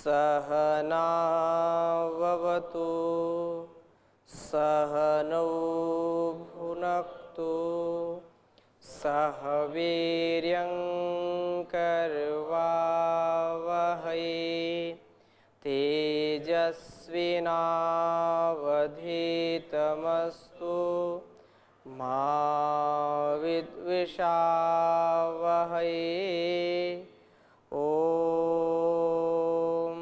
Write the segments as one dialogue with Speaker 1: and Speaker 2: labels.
Speaker 1: सहनाववतु सहनौ भुनक्तु सह वीर्यं करवावहै तेजस्विनावधीतमस्तु मा विद्विषावहै। ओम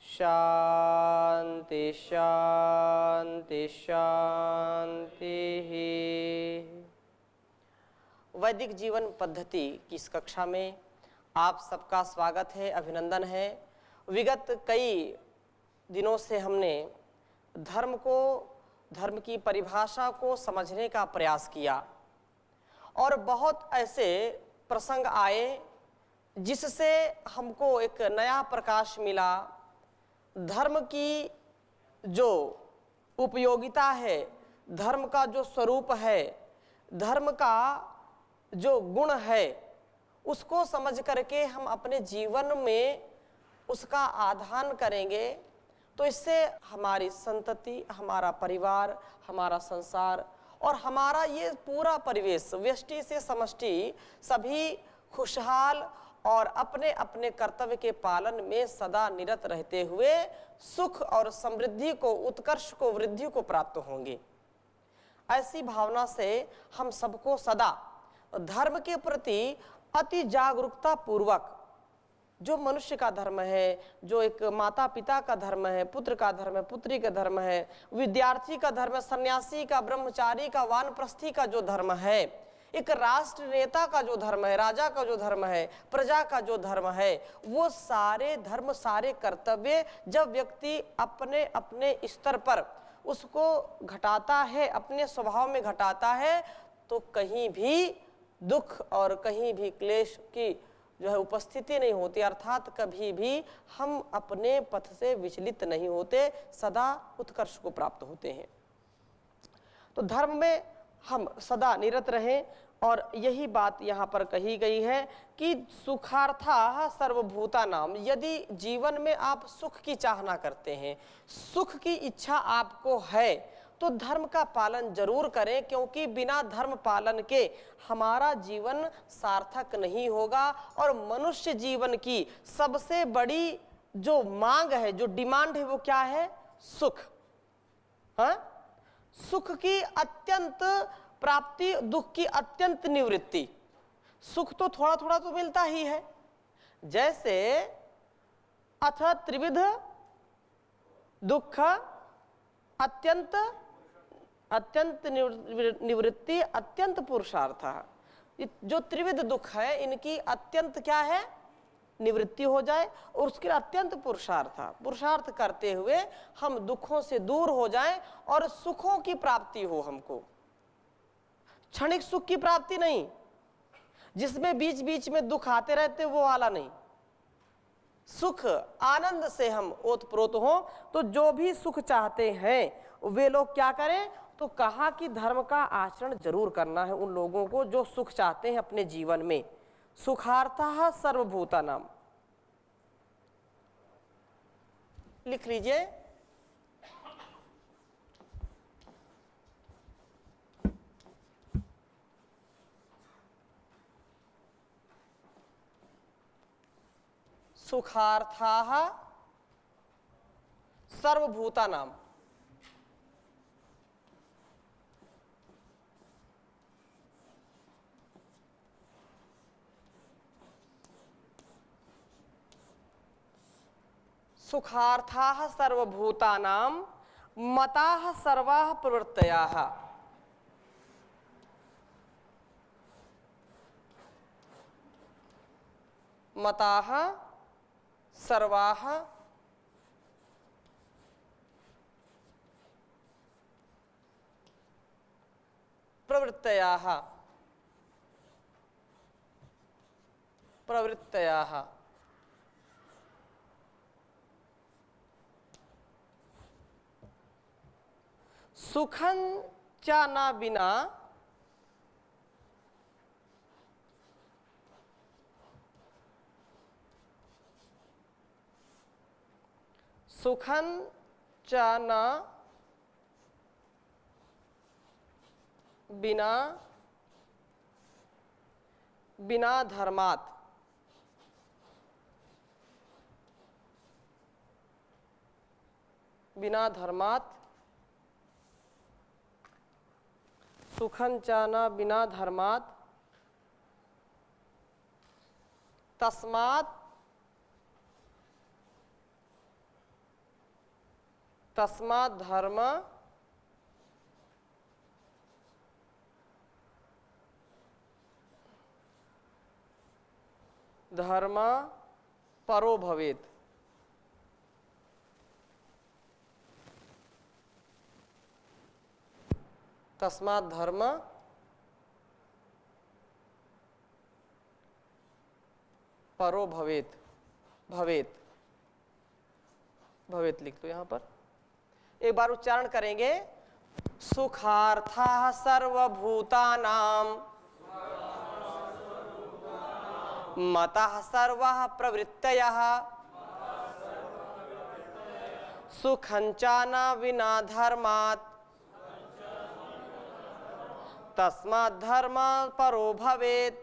Speaker 1: शांति शांति शांति। वैदिक जीवन पद्धति की इस कक्षा में आप सबका स्वागत है, अभिनंदन है। विगत कई दिनों से हमने धर्म की परिभाषा को समझने का प्रयास किया और बहुत ऐसे प्रसंग आए जिससे हमको एक नया प्रकाश मिला। धर्म की जो उपयोगिता है, धर्म का जो स्वरूप है, धर्म का जो गुण है, उसको समझ करके हम अपने जीवन में उसका आधान करेंगे तो इससे हमारी संतति, हमारा परिवार, हमारा संसार और हमारा ये पूरा परिवेश व्यष्टि से समष्टि सभी खुशहाल और अपने अपने कर्तव्य के पालन में सदा निरत रहते हुए सुख और समृद्धि को, उत्कर्ष को, वृद्धि को प्राप्त होंगे। ऐसी भावना से हम सबको सदा धर्म के प्रति अति जागरूकता पूर्वक, जो मनुष्य का धर्म है, जो एक माता पिता का धर्म है, पुत्र का धर्म है, पुत्री का धर्म है, विद्यार्थी का धर्म है, सन्यासी का, ब्रह्मचारी का, वानप्रस्थी का जो धर्म है, एक राष्ट्र नेता का जो धर्म है, राजा का जो धर्म है, प्रजा का जो धर्म है, वो सारे धर्म, सारे कर्तव्य जब व्यक्ति अपने अपने स्तर पर उसको घटाता है, अपने स्वभाव में घटाता है, तो कहीं भी दुख और कहीं भी क्लेश की जो है उपस्थिति नहीं होती, अर्थात कभी भी हम अपने पथ से विचलित नहीं होते, सदा उत्कर्ष को प्राप्त होते हैं। तो धर्म में हम सदा निरत रहें और यही बात यहाँ पर कही गई है कि सुखार्था सर्वभूतानाम। यदि जीवन में आप सुख की चाहना करते हैं, सुख की इच्छा आपको है, तो धर्म का पालन जरूर करें, क्योंकि बिना धर्म पालन के हमारा जीवन सार्थक नहीं होगा। और मनुष्य जीवन की सबसे बड़ी जो मांग है, जो डिमांड है, वो क्या है? सुख। हाँ, सुख की अत्यंत प्राप्ति, दुख की अत्यंत निवृत्ति। सुख तो थोड़ा थोड़ा तो मिलता ही है, जैसे अथ त्रिविध दुख अत्यंत निवृत्ति अत्यंत पुरुषार्थ। जो त्रिविध दुख है, इनकी अत्यंत क्या है? निवृत्ति हो जाए, और उसके अत्यंत पुरुषार्थ करते हुए हम दुखों से दूर हो जाएं और सुखों की प्राप्ति हो। हमको क्षणिक सुख की प्राप्ति नहीं, जिसमें बीच बीच में दुख आते रहते, वो वाला नहीं। सुख आनंद से हम ओतप्रोत हो। तो जो भी सुख चाहते हैं वे लोग क्या करें? तो कहा कि धर्म का आचरण जरूर करना है उन लोगों को जो सुख चाहते हैं अपने जीवन में। सुखार्थः सर्वभूतानाम, लिख लीजिए। सुखार्थः सर्वभूतानाम। सुखार्थाः सर्वभूतानां मताः सर्वाः प्रवृत्तयाः। मताः सर्वाः प्रवृत्तयाः। सुखं च न बिना सुखं च न बिना धर्मात्। बिना धर्मात् सुखं च न बिना धर्मात् तस्मात् धर्म परो भवेत्। तस्मात् धर्म परो भवेत्। भवेत् लिख लो यहां पर, एक बार उच्चारण करेंगे। सुखार्थः सर्वभूतानां मतः सर्वः प्रवृत्तयः सुखं च न विना धर्मात् तस्मात् धर्म परो भवेत्।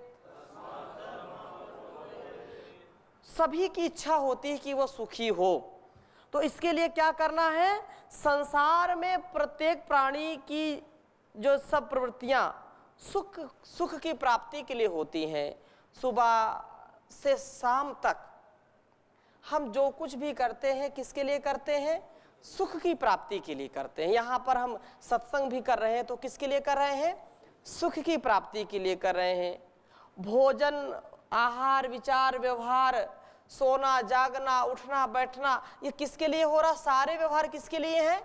Speaker 1: सभी की इच्छा होती है कि वो सुखी हो, तो इसके लिए क्या करना है? संसार में प्रत्येक प्राणी की जो सब प्रवृत्तियां सुख की प्राप्ति के लिए होती हैं। सुबह से शाम तक हम जो कुछ भी करते हैं किसके लिए करते हैं? सुख की प्राप्ति के लिए करते हैं। यहाँ पर हम सत्संग भी कर रहे हैं तो किसके लिए कर रहे हैं? सुख की प्राप्ति के लिए कर रहे हैं। भोजन, आहार, विचार, व्यवहार, सोना, जागना, उठना, बैठना, ये किसके लिए हो रहा? सारे व्यवहार किसके लिए हैं?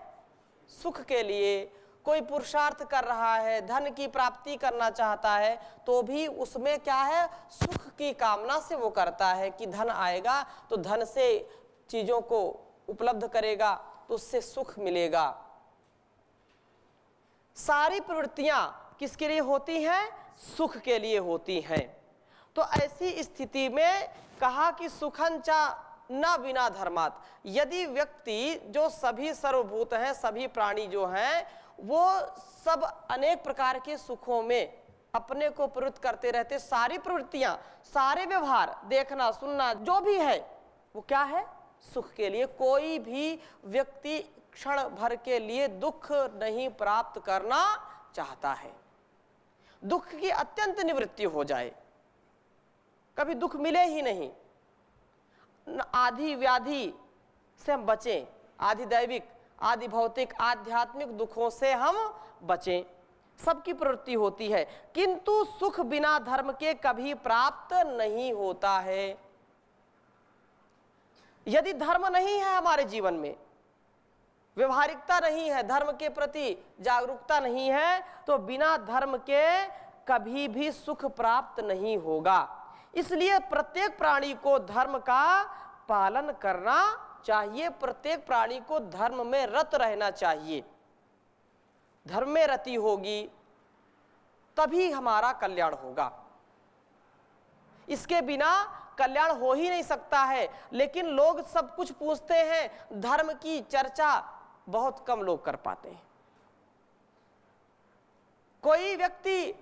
Speaker 1: सुख के लिए। कोई पुरुषार्थ कर रहा है, धन की प्राप्ति करना चाहता है, तो भी उसमें क्या है? सुख की कामना से वो करता है कि धन आएगा तो धन से चीजों को उपलब्ध करेगा तो उससे सुख मिलेगा। सारी प्रवृत्तियां किसके लिए होती हैं? सुख के लिए होती हैं। तो ऐसी स्थिति में कहा कि सुखं च न बिना धर्मात्। यदि व्यक्ति, जो सभी सर्वभूत हैं, सभी प्राणी जो हैं, वो सब अनेक प्रकार के सुखों में अपने को प्रवृत्त करते रहते, सारी प्रवृत्तियां, सारे व्यवहार, देखना, सुनना, जो भी है वो क्या है? सुख के लिए। कोई भी व्यक्ति क्षण भर के लिए दुख नहीं प्राप्त करना चाहता है। दुख की अत्यंत निवृत्ति हो जाए, कभी दुख मिले ही नहीं। आदि व्याधि से हम बचें, आदि दैविक, आदि भौतिक, आध्यात्मिक दुखों से हम बचें, सबकी प्रवृत्ति होती है। किंतु सुख बिना धर्म के कभी प्राप्त नहीं होता है। यदि धर्म नहीं है हमारे जीवन में, व्यवहारिकता नहीं है, धर्म के प्रति जागरूकता नहीं है, तो बिना धर्म के कभी भी सुख प्राप्त नहीं होगा। इसलिए प्रत्येक प्राणी को धर्म का पालन करना चाहिए। प्रत्येक प्राणी को धर्म में रत रहना चाहिए। धर्म में रति होगी तभी हमारा कल्याण होगा, इसके बिना कल्याण हो ही नहीं सकता है। लेकिन लोग सब कुछ पूछते हैं, धर्म की चर्चा बहुत कम लोग कर पाते हैं। कोई व्यक्ति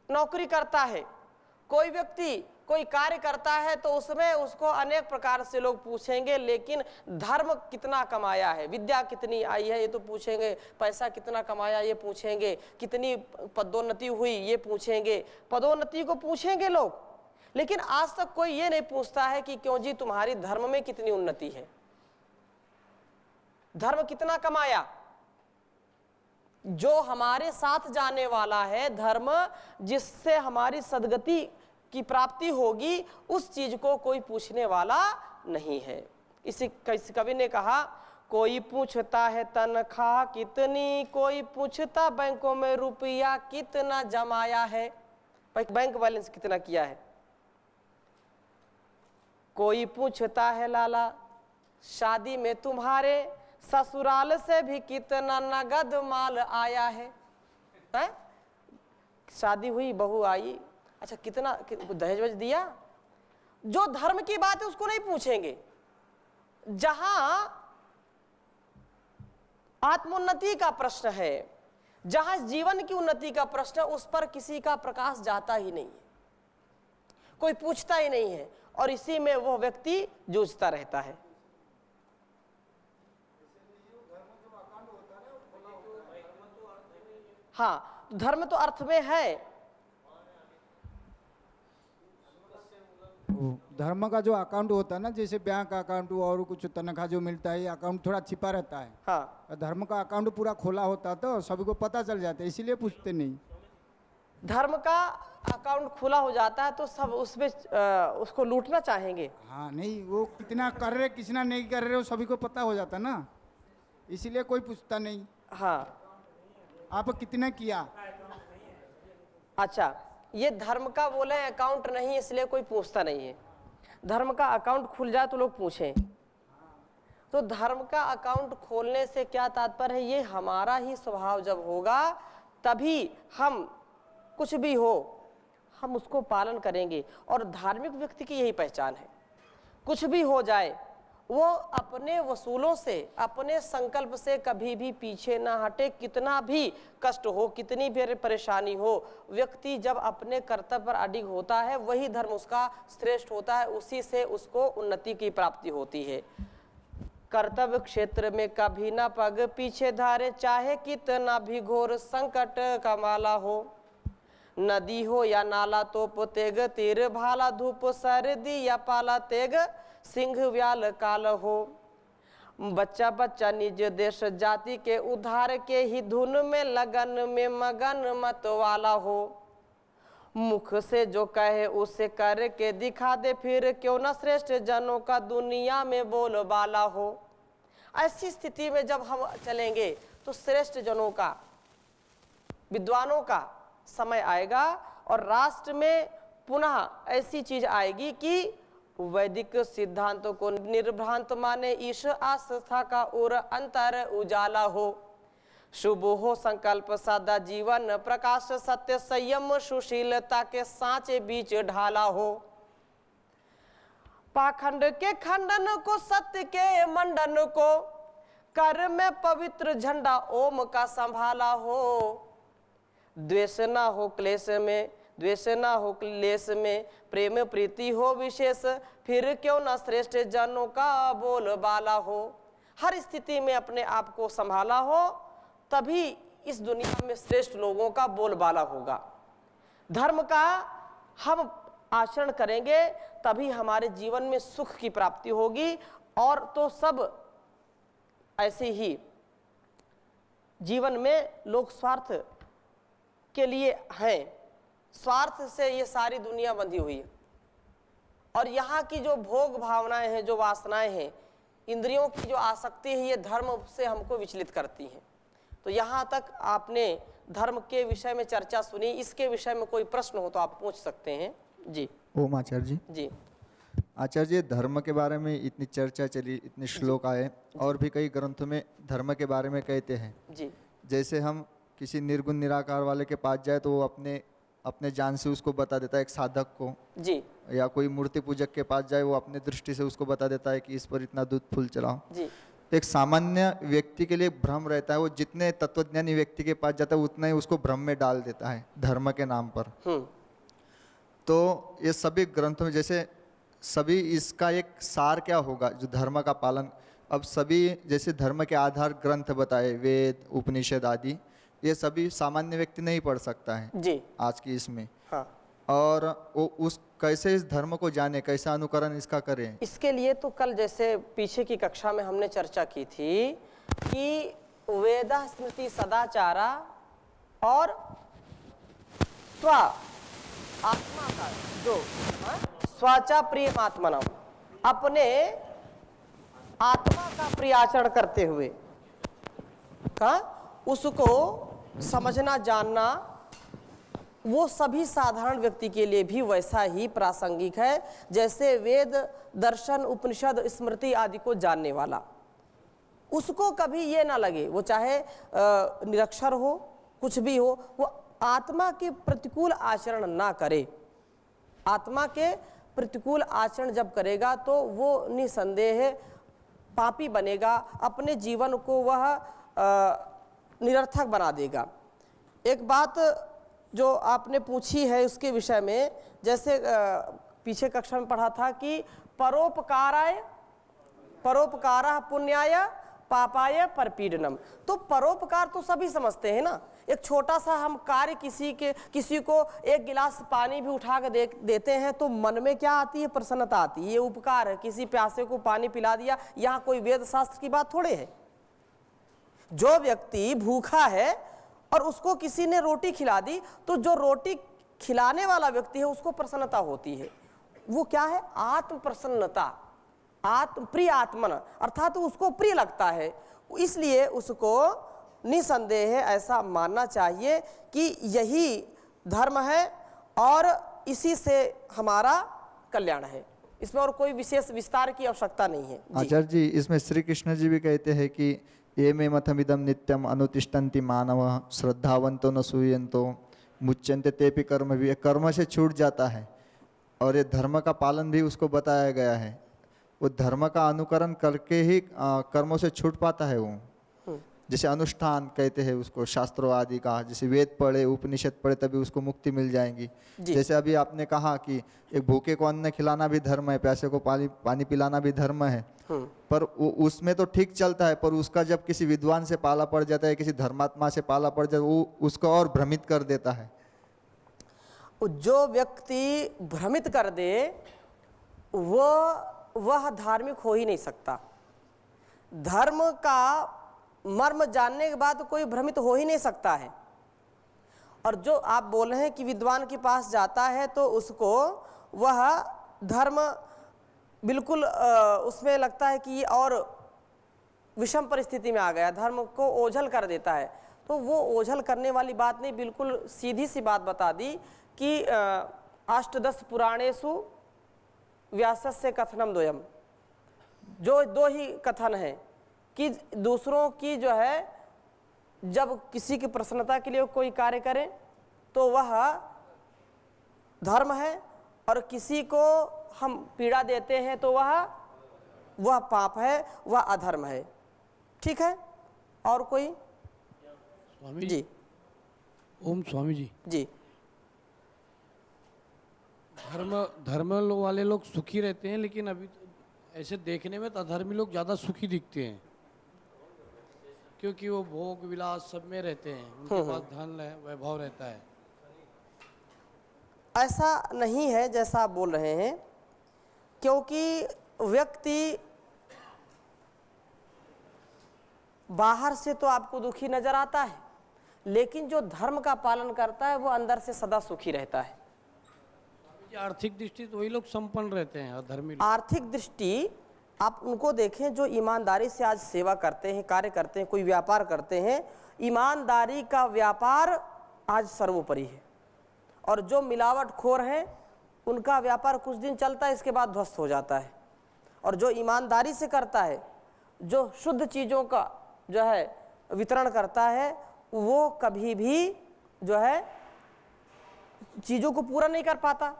Speaker 1: नौकरी करता है, कोई व्यक्ति कोई कार्य करता है, तो उसमें उसको अनेक प्रकार से लोग पूछेंगे, लेकिन धर्म कितना कमाया है, विद्या कितनी आई है ये तो पूछेंगे, पैसा कितना कमाया ये पूछेंगे, कितनी पदोन्नति हुई ये पूछेंगे, पदोन्नति को पूछेंगे लोग। लेकिन आज तक कोई ये नहीं पूछता है कि क्यों जी तुम्हारी धर्म में कितनी उन्नति है, धर्म कितना कमाया। जो हमारे साथ जाने वाला है धर्म, जिससे हमारी सद्गति की प्राप्ति होगी, उस चीज को कोई पूछने वाला नहीं है। इसी कवि ने कहा, कोई पूछता है तनख्वाह कितनी, कोई पूछता बैंकों में रुपया कितना जमाया है, बैंक बैलेंस कितना किया है। कोई पूछता है लाला शादी में तुम्हारे ससुराल से भी कितना नगद माल आया है, शादी हुई, बहू आई, अच्छा कितना दहेज वहेज दिया। जो धर्म की बात है उसको नहीं पूछेंगे, जहां आत्मोन्नति का प्रश्न है, जहां जीवन की उन्नति का प्रश्न है, उस पर किसी का प्रकाश जाता ही नहीं है, कोई पूछता ही नहीं है, और इसी में वह व्यक्ति जूझता रहता है। हाँ, धर्म तो अर्थ में है।
Speaker 2: धर्म का जो अकाउंट होता है ना, जैसे बैंक अकाउंट और कुछ तनख्वाह जो मिलता है, ये अकाउंट थोड़ा छिपा रहता है।
Speaker 1: हाँ,
Speaker 2: धर्म का अकाउंट पूरा खोला होता तो सभी को पता चल जाता है, इसीलिए पूछते नहीं।
Speaker 1: धर्म का अकाउंट खुला हो जाता है तो सब उसमें उसको लूटना चाहेंगे।
Speaker 2: हाँ, नहीं, वो कितना कर रहे कितना नहीं कर रहे हो सभी को पता हो जाता ना, इसीलिए कोई पूछता नहीं।
Speaker 1: हाँ,
Speaker 2: आप कितना किया।
Speaker 1: अच्छा, ये धर्म का बोले अकाउंट नहीं, इसलिए कोई पूछता नहीं है। धर्म का अकाउंट खुल जाए तो लोग पूछें। तो धर्म का अकाउंट खोलने से क्या तात्पर्य है, ये हमारा ही स्वभाव जब होगा तभी हम कुछ भी हो हम उसको पालन करेंगे। और धार्मिक व्यक्ति की यही पहचान है, कुछ भी हो जाए वो अपने वसूलों से, अपने संकल्प से कभी भी पीछे ना हटे। कितना भी कष्ट हो, कितनी भी परेशानी हो, व्यक्ति जब अपने कर्तव्य पर अडिग होता है वही धर्म उसका श्रेष्ठ होता है, उसी से उसको उन्नति की प्राप्ति होती है। कर्तव्य क्षेत्र में कभी ना पग पीछे धारे, चाहे कितना भी घोर संकट का माला हो। नदी हो या नाला तोप तेग, तीर भाला धूप सर्दी या पाला तेग, सिंह व्याल काल हो। बच्चा बच्चा निज देश जाति के उद्धार के ही धुन में लगन में मगन मत वाला हो। मुख से जो कहे उसे करके दिखा दे, फिर क्यों न श्रेष्ठ जनों का दुनिया में बोलबाला हो। ऐसी स्थिति में जब हम चलेंगे तो श्रेष्ठ जनों का, विद्वानों का समय आएगा और राष्ट्र में पुनः ऐसी चीज आएगी कि वैदिक सिद्धांतों को निर्भ्रांत माने, ईश आस्था का और अंतर उजाला हो। शुभ हो संकल्प सदा जीवन प्रकाश, सत्य संयम सुशीलता के सांचे बीच ढाला हो। पाखंड के खंडन को, सत्य के मंडन को, कर में पवित्र झंडा ओम का संभाला हो। द्वेष ना हो क्लेश में, द्वेष ना हो क्लेश में, प्रेम प्रीति हो विशेष, फिर क्यों ना श्रेष्ठ जनों का बोलबाला हो। हर स्थिति में अपने आप को संभाला हो, तभी इस दुनिया में श्रेष्ठ लोगों का बोलबाला होगा। धर्म का हम आचरण करेंगे तभी हमारे जीवन में सुख की प्राप्ति होगी। और तो सब ऐसे ही जीवन में लोग स्वार्थ के लिए हैं, स्वार्थ से ये सारी दुनिया बंधी हुई है। और यहाँ की जो भोग भावनाएं हैं, जो वासनाएं हैं, इंद्रियों की जो आसक्ति है, ये धर्म से हमको विचलित करती हैं। तो यहाँ तक आपने धर्म के विषय में चर्चा सुनी। इसके विषय में कोई प्रश्न हो तो आप पूछ सकते हैं। जी
Speaker 3: ओम आचार्य जी।
Speaker 1: जी
Speaker 3: आचार्य जी, धर्म के बारे में इतनी चर्चा चली, इतने श्लोक आए, और भी कई ग्रंथों में धर्म के बारे में कहते हैं।
Speaker 1: जी
Speaker 3: जैसे हम किसी निर्गुण निराकार वाले के पास जाए तो वो अपने जान से उसको बता देता है, एक साधक को।
Speaker 1: जी
Speaker 3: या कोई मूर्ति पूजक के पास जाए, वो अपने दृष्टि से उसको बता देता है कि इस पर इतना दूध फूल चलाओ।
Speaker 1: जी
Speaker 3: एक सामान्य व्यक्ति के लिए भ्रम रहता है, वो जितने तत्वज्ञानी व्यक्ति के पास जाता है उतना ही उसको भ्रम में डाल देता है धर्म के नाम पर। तो ये सभी ग्रंथों में जैसे सभी, इसका एक सार क्या होगा जो धर्म का पालन। अब सभी जैसे धर्म के आधार ग्रंथ बताए, वेद उपनिषद आदि, ये सभी सामान्य व्यक्ति नहीं पढ़ सकता है
Speaker 1: जी
Speaker 3: आज की इसमें।
Speaker 1: हाँ,
Speaker 3: और वो उस कैसे इस धर्म को जाने, कैसा अनुकरण इसका करें।
Speaker 1: इसके लिए तो कल जैसे पीछे की कक्षा में हमने चर्चा की थी कि वेदा स्मृति सदाचारा और स्व आत्मा का जो स्वाचा प्रियमात्मनम, अपने आत्मा का प्रिय आचरण करते हुए उसको समझना जानना, वो सभी साधारण व्यक्ति के लिए भी वैसा ही प्रासंगिक है जैसे वेद दर्शन उपनिषद स्मृति आदि को जानने वाला। उसको कभी ये ना लगे, वो चाहे निरक्षर हो कुछ भी हो, वो आत्मा के प्रतिकूल आचरण ना करे। आत्मा के प्रतिकूल आचरण जब करेगा तो वो निसंदेह पापी बनेगा, अपने जीवन को वह निरर्थक बना देगा। एक बात जो आपने पूछी है उसके विषय में, जैसे पीछे कक्षा में पढ़ा था कि परोपकाराय पुण्याय पापाय परपीडनम। तो परोपकार तो सभी समझते हैं ना। एक छोटा सा हम कार्य किसी को एक गिलास पानी भी उठा के देते हैं तो मन में क्या आती है? प्रसन्नता आती है। ये उपकार है, किसी प्यासे को पानी पिला दिया। यहाँ कोई वेद शास्त्र की बात थोड़े है। जो व्यक्ति भूखा है और उसको किसी ने रोटी खिला दी तो जो रोटी खिलाने वाला व्यक्ति है उसको प्रसन्नता होती है। वो क्या है? आत्म प्रसन्नता, प्रिय आत्मन, अर्थात उसको प्रिय लगता है। इसलिए उसको निसंदेह ऐसा मानना चाहिए कि यही धर्म है और इसी से हमारा कल्याण है। इसमें और कोई विशेष विस्तार की आवश्यकता नहीं है।
Speaker 3: आचार्य जी, इसमें श्री कृष्ण जी भी कहते हैं कि ये मे मथमिदम नित्यम अनुतिष्ठन्ति मानव श्रद्धावंतो न सूयन्तो मुच्यन्ते तेपि कर्म भी। कर्म से छूट जाता है और ये धर्म का पालन भी उसको बताया गया है। वो धर्म का अनुकरण करके ही कर्मों से छूट पाता है। वो जैसे अनुष्ठान कहते हैं उसको, शास्त्रों आदि का, जैसे वेद पढ़े उपनिषद पढ़े तभी उसको मुक्ति मिल जाएगी। जैसे अभी आपने कहा कि एक भूखे को अन्न खिलाना भी धर्म है, प्यासे को पानी पिलाना भी धर्म है, पर उसमें तो ठीक चलता है, पर उसका जब किसी विद्वान से पाला पड़ जाता है, किसी धर्मात्मा से पाला पड़ जाता है, वो उसको और भ्रमित कर देता है।
Speaker 1: जो व्यक्ति भ्रमित कर दे वह धार्मिक हो ही नहीं सकता। धर्म का मर्म जानने के बाद कोई भ्रमित हो ही नहीं सकता है। और जो आप बोल रहे हैं कि विद्वान के पास जाता है तो उसको वह धर्म बिल्कुल उसमें लगता है कि और विषम परिस्थिति में आ गया, धर्म को ओझल कर देता है। तो वो ओझल करने वाली बात नहीं, बिल्कुल सीधी सी बात बता दी कि अष्टदश पुराणेषु व्यासस्य कथनम द्वयम। जो दो ही कथन है कि दूसरों की जो है, जब किसी की प्रसन्नता के लिए कोई कार्य करे तो वह धर्म है, और किसी को हम पीड़ा देते हैं तो वह पाप है, वह अधर्म है। ठीक है? और कोई?
Speaker 4: स्वामी
Speaker 1: जी।
Speaker 4: ओम स्वामी जी।
Speaker 1: जी।
Speaker 4: धर्म वाले लोग सुखी रहते हैं, लेकिन अभी तो ऐसे देखने में तो अधर्मी लोग ज़्यादा सुखी दिखते हैं, क्योंकि वो भोग विलास सब में रहते हैं, उनके पास धन वैभव रहता है।
Speaker 1: ऐसा नहीं है जैसा आप बोल रहे हैं, क्योंकि व्यक्ति बाहर से तो आपको दुखी नजर आता है, लेकिन जो धर्म का पालन करता है वो अंदर से सदा सुखी रहता है।
Speaker 4: आर्थिक दृष्टि तो वही लोग संपन्न रहते हैं, अधर्मी लोग।
Speaker 1: आर्थिक दृष्टि आप उनको देखें जो ईमानदारी से आज सेवा करते हैं, कार्य करते हैं, कोई व्यापार करते हैं। ईमानदारी का व्यापार आज सर्वोपरि है, और जो मिलावटखोर हैं उनका व्यापार कुछ दिन चलता है, इसके बाद ध्वस्त हो जाता है। और जो ईमानदारी से करता है, जो शुद्ध चीज़ों का जो है वितरण करता है, वो कभी भी जो है चीज़ों को पूरा नहीं कर पाता।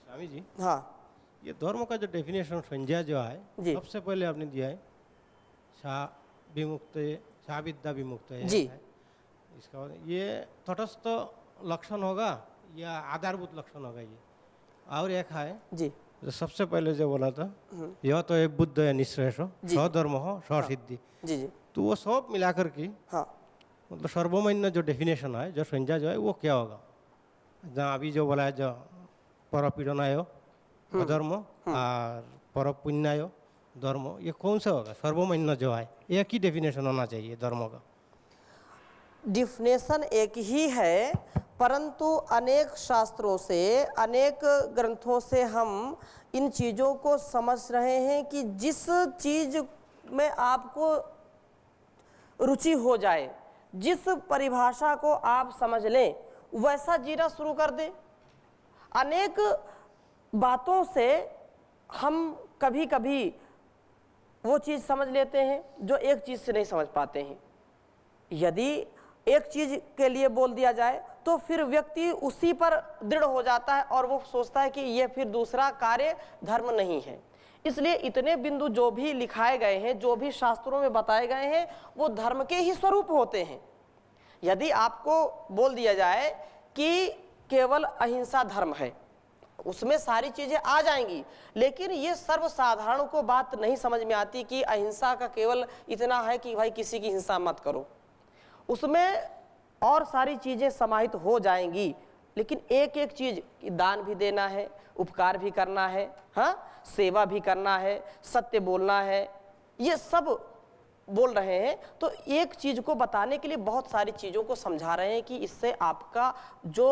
Speaker 5: स्वामी जी,
Speaker 1: हाँ,
Speaker 5: ये धर्म का जो डेफिनेशन संज्ञा जो है, सबसे पहले आपने दिया है सा विद्या विमुक्त है।
Speaker 1: जी।
Speaker 5: इसका ये तटस्थ लक्षण होगा या आधारभूत लक्षण होगा ये? और एक है
Speaker 1: जी,
Speaker 5: जो सबसे पहले जो बोला था, यह तो एक बुद्ध है निश्रेष स्वधर्म हो स्वसिद्धि।
Speaker 1: जी जी,
Speaker 5: तो वो सब मिलाकर के
Speaker 1: हाँ,
Speaker 5: मतलब सर्वमान्य जो डेफिनेशन है, जो संज्ञा जो है, वो क्या होगा? जहाँ अभी जो बोला है, जो परपीडनाय अधर्म और परपुण्याय धर्म, ये कौन सा होगा? सर्वमान्य जो है, एक ही डेफिनेशन होना चाहिए धर्म का।
Speaker 1: डिफिनेशन एक ही है, परंतु अनेक शास्त्रों से, अनेक ग्रंथों से हम इन चीज़ों को समझ रहे हैं कि जिस चीज़ में आपको रुचि हो जाए, जिस परिभाषा को आप समझ लें, वैसा जीना शुरू कर दें। अनेक बातों से हम कभी कभी वो चीज़ समझ लेते हैं जो एक चीज़ से नहीं समझ पाते हैं। यदि एक चीज़ के लिए बोल दिया जाए तो फिर व्यक्ति उसी पर दृढ़ हो जाता है और वो सोचता है कि ये फिर दूसरा कार्य धर्म नहीं है। इसलिए इतने बिंदु जो भी लिखाए गए हैं, जो भी शास्त्रों में बताए गए हैं, वो धर्म के ही स्वरूप होते हैं। यदि आपको बोल दिया जाए कि केवल अहिंसा धर्म है, उसमें सारी चीजें आ जाएंगी, लेकिन ये सर्वसाधारण को बात नहीं समझ में आती कि अहिंसा का केवल इतना है कि भाई किसी की हिंसा मत करो। उसमें और सारी चीजें समाहित हो जाएंगी, लेकिन एक एक चीज, दान भी देना है, उपकार भी करना है, हाँ, सेवा भी करना है, सत्य बोलना है, ये सब बोल रहे हैं। तो एक चीज को बताने के लिए बहुत सारी चीजों को समझा रहे हैं कि इससे आपका जो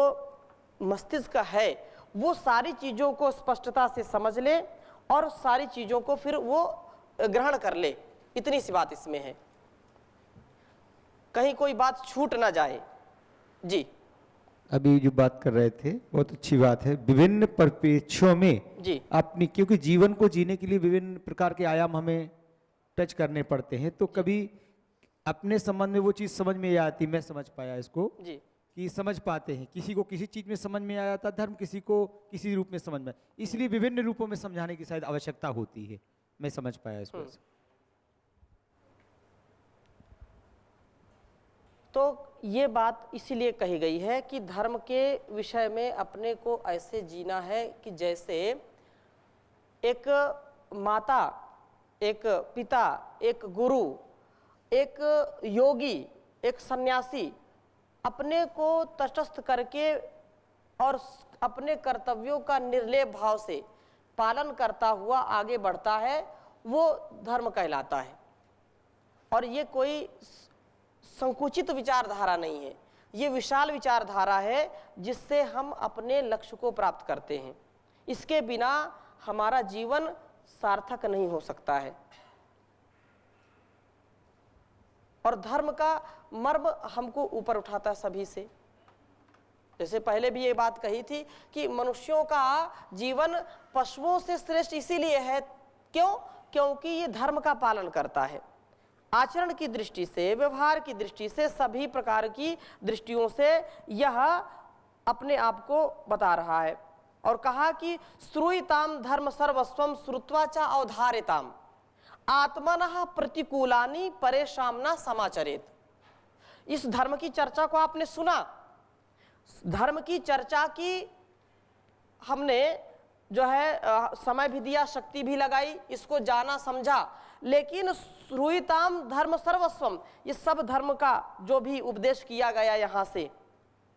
Speaker 1: मस्तिष्क है वो सारी चीजों को स्पष्टता से समझ ले और सारी चीजों को फिर वो ग्रहण कर ले। इतनी सी बात इसमें है, कहीं कोई बात छूट ना जाए। जी,
Speaker 6: अभी जो बात कर रहे थे बहुत अच्छी बात है। विभिन्न परिप्रेक्ष्यों में
Speaker 1: जी,
Speaker 6: अपनी, क्योंकि जीवन को जीने के लिए विभिन्न प्रकार के आयाम हमें टच करने पड़ते हैं, तो कभी अपने संबंध में वो चीज़ समझ में आती, मैं समझ पाया इसको
Speaker 1: जी,
Speaker 6: कि समझ पाते हैं, किसी को किसी चीज़ में समझ में आया था धर्म, किसी को किसी रूप में समझ में, इसलिए विभिन्न रूपों में समझाने की शायद आवश्यकता होती है, मैं समझ पाया इसको।
Speaker 1: तो ये बात इसीलिए कही गई है कि धर्म के विषय में अपने को ऐसे जीना है कि जैसे एक माता, एक पिता, एक गुरु, एक योगी, एक सन्यासी अपने को तटस्थ करके और अपने कर्तव्यों का निर्लेप भाव से पालन करता हुआ आगे बढ़ता है, वो धर्म कहलाता है। और ये कोई संकुचित विचारधारा नहीं है, ये विशाल विचारधारा है जिससे हम अपने लक्ष्य को प्राप्त करते हैं। इसके बिना हमारा जीवन सार्थक नहीं हो सकता है। और धर्म का मर्म हमको ऊपर उठाता सभी से। जैसे पहले भी ये बात कही थी कि मनुष्यों का जीवन पशुओं से श्रेष्ठ इसीलिए है, क्यों? क्योंकि ये धर्म का पालन करता है। आचरण की दृष्टि से, व्यवहार की दृष्टि से, सभी प्रकार की दृष्टियों से यह अपने आप को बता रहा है। और कहा कि श्रूयताम धर्म सर्वस्वम श्रुत्वा च अवधारिताम आत्मनः प्रतिकूलानि परेशान समाचरेत। इस धर्म की चर्चा को आपने सुना, धर्म की चर्चा की हमने जो है समय भी दिया, शक्ति भी लगाई, इसको जाना समझा, लेकिन श्रूयताम धर्म सर्वस्वम, ये सब धर्म का जो भी उपदेश किया गया यहाँ से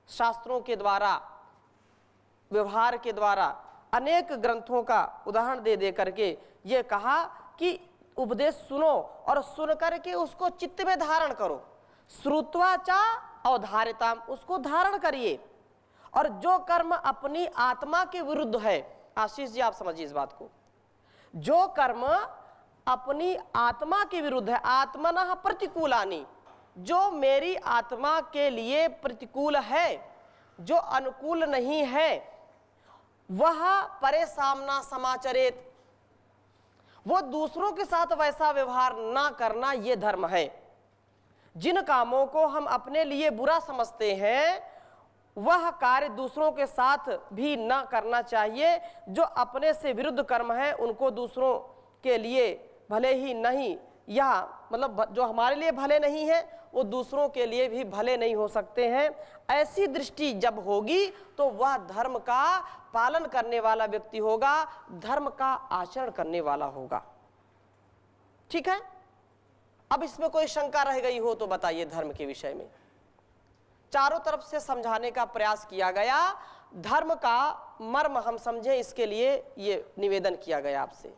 Speaker 1: शास्त्रों के द्वारा, व्यवहार के द्वारा, अनेक ग्रंथों का उदाहरण दे दे करके ये कहा कि उपदेश सुनो और सुन करके उसको चित्त में धारण करो। श्रुत्वा च अवधारिताम, उसको धारण करिए। और जो कर्म अपनी आत्मा के विरुद्ध है, आशीष जी आप समझिए इस बात को, जो कर्म अपनी आत्मा के विरुद्ध है, आत्मनः प्रतिकूलानि, जो मेरी आत्मा के लिए प्रतिकूल है, जो अनुकूल नहीं है, वह परेशान समाचरेत, वो दूसरों के साथ वैसा व्यवहार ना करना, ये धर्म है। जिन कामों को हम अपने लिए बुरा समझते हैं वह कार्य दूसरों के साथ भी ना करना चाहिए। जो अपने से विरुद्ध कर्म है उनको दूसरों के लिए भले ही नहीं, यह मतलब जो हमारे लिए भले नहीं है वो दूसरों के लिए भी भले नहीं हो सकते हैं। ऐसी दृष्टि जब होगी तो वह धर्म का पालन करने वाला व्यक्ति होगा, धर्म का आचरण करने वाला होगा। ठीक है, अब इसमें कोई शंका रह गई हो तो बताइए। धर्म के विषय में चारों तरफ से समझाने का प्रयास किया गया, धर्म का मर्म हम समझे, इसके लिए ये निवेदन किया गया आपसे।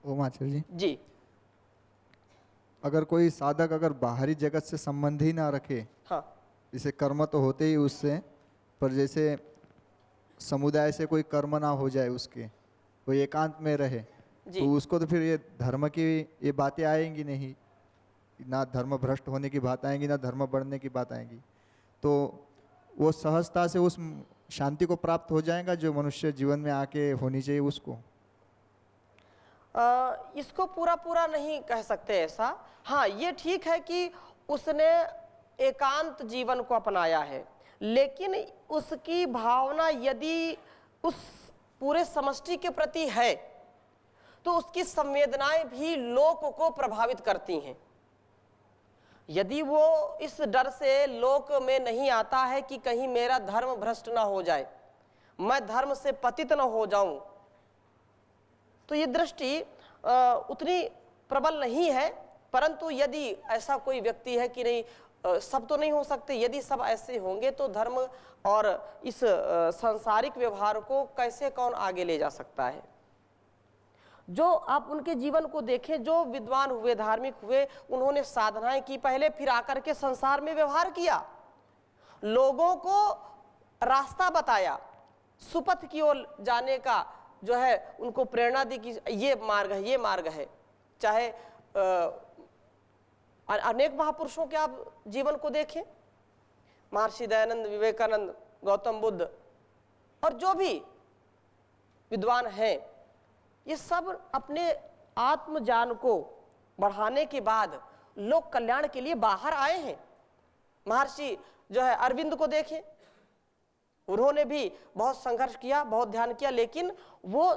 Speaker 3: ओम आचार्य जी,
Speaker 1: जी,
Speaker 3: अगर कोई साधक अगर बाहरी जगत से संबंध ही ना रखे,
Speaker 1: हाँ,
Speaker 3: जैसे कर्म तो होते ही उससे, पर जैसे समुदाय से कोई कर्म ना हो जाए, उसके कोई एकांत में रहे,
Speaker 1: जी,
Speaker 3: तो उसको तो फिर ये धर्म की ये बातें आएंगी नहीं, ना धर्म भ्रष्ट होने की बात आएंगी, ना धर्म बढ़ने की बात आएंगी। तो वो सहजता से उस शांति को प्राप्त हो जाएगा जो मनुष्य जीवन में आके होनी चाहिए उसको।
Speaker 1: इसको पूरा पूरा नहीं कह सकते ऐसा। हाँ, ये ठीक है कि उसने एकांत जीवन को अपनाया है, लेकिन उसकी भावना यदि उस पूरे समष्टि के प्रति है तो उसकी संवेदनाएं भी लोक को प्रभावित करती हैं। यदि वो इस डर से लोक में नहीं आता है कि कहीं मेरा धर्म भ्रष्ट ना हो जाए, मैं धर्म से पतित न हो जाऊं, तो ये दृष्टि उतनी प्रबल नहीं है। परंतु यदि ऐसा कोई व्यक्ति है कि नहीं, सब तो नहीं हो सकते, यदि सब ऐसे होंगे तो धर्म और इस सांसारिक व्यवहार को कैसे कौन आगे ले जा सकता है। जो आप उनके जीवन को देखें, जो विद्वान हुए, धार्मिक हुए, उन्होंने साधनाएं की पहले, फिर आकर के संसार में व्यवहार किया, लोगों को रास्ता बताया, सुपथ की ओर जाने का जो है उनको प्रेरणा दी कि ये मार्ग है, ये मार्ग है। चाहे अनेक महापुरुषों के आप जीवन को देखें, महर्षि दयानंद, विवेकानंद, गौतम बुद्ध और जो भी विद्वान हैं, ये सब अपने आत्मज्ञान को बढ़ाने के बाद लोक कल्याण के लिए बाहर आए हैं। महर्षि जो है अरविंद को देखें, उन्होंने भी बहुत संघर्ष किया, बहुत ध्यान किया, लेकिन वो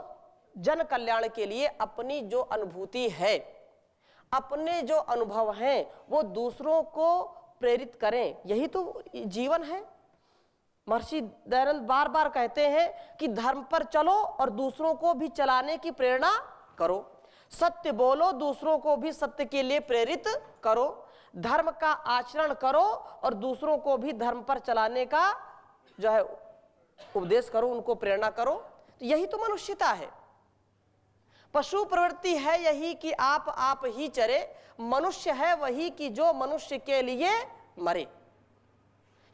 Speaker 1: जन कल्याण के लिए अपनी जो अनुभूति है, अपने जो अनुभव हैं, वो दूसरों को प्रेरित करें, यही तो जीवन है। महर्षि दयानंद बार बार कहते हैं कि धर्म पर चलो और दूसरों को भी चलाने की प्रेरणा करो, सत्य बोलो, दूसरों को भी सत्य के लिए प्रेरित करो, धर्म का आचरण करो और दूसरों को भी धर्म पर चलाने का जो है उपदेश करो, उनको प्रेरणा करो। तो यही तो मनुष्यता है। पशु प्रवृत्ति है यही कि आप ही चरे, मनुष्य है वही कि जो मनुष्य के लिए मरे।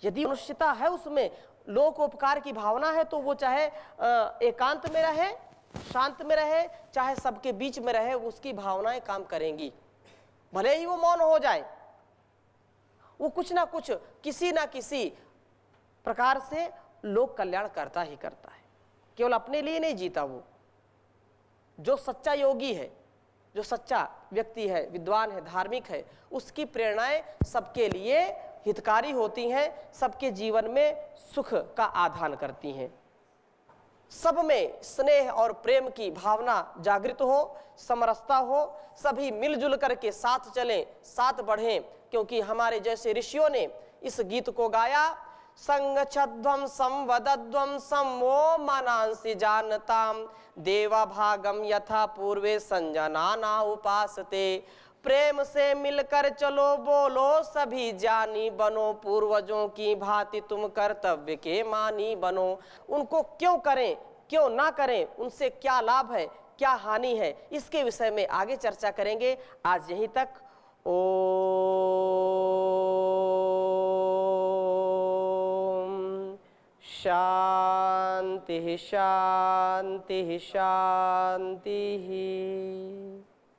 Speaker 1: यदि मनुष्यता है, उसमें लोकोपकार की भावना है, तो वो चाहे एकांत में रहे, शांत में रहे, चाहे सबके बीच में रहे, उसकी भावनाएं काम करेंगी। भले ही वो मौन हो जाए, वो कुछ ना कुछ, किसी ना किसी प्रकार से लोक कल्याण करता ही करता है। केवल अपने लिए नहीं जीता वो। जो सच्चा योगी है, जो सच्चा व्यक्ति है, विद्वान है, धार्मिक है, उसकी प्रेरणाएं सबके लिए हितकारी होती हैं, सबके जीवन में सुख का आधान करती हैं। सब में स्नेह और प्रेम की भावना जागृत हो, समरसता हो, सभी मिलजुल करके साथ चलें, साथ बढ़ें, क्योंकि हमारे जैसे ऋषियों ने इस गीत को गाया, संगच्छध्वं संवदध्वं समो मनांसि जानताम देवा भागम यथा पूर्वे संजनाना उपासते। प्रेम से मिलकर चलो, बोलो सभी जानी बनो, पूर्वजों की भांति तुम कर्तव्य के मानी बनो। उनको क्यों करें, क्यों ना करें, उनसे क्या लाभ है, क्या हानि है, इसके विषय में आगे चर्चा करेंगे। आज यहीं तक। शांति शांति शांति।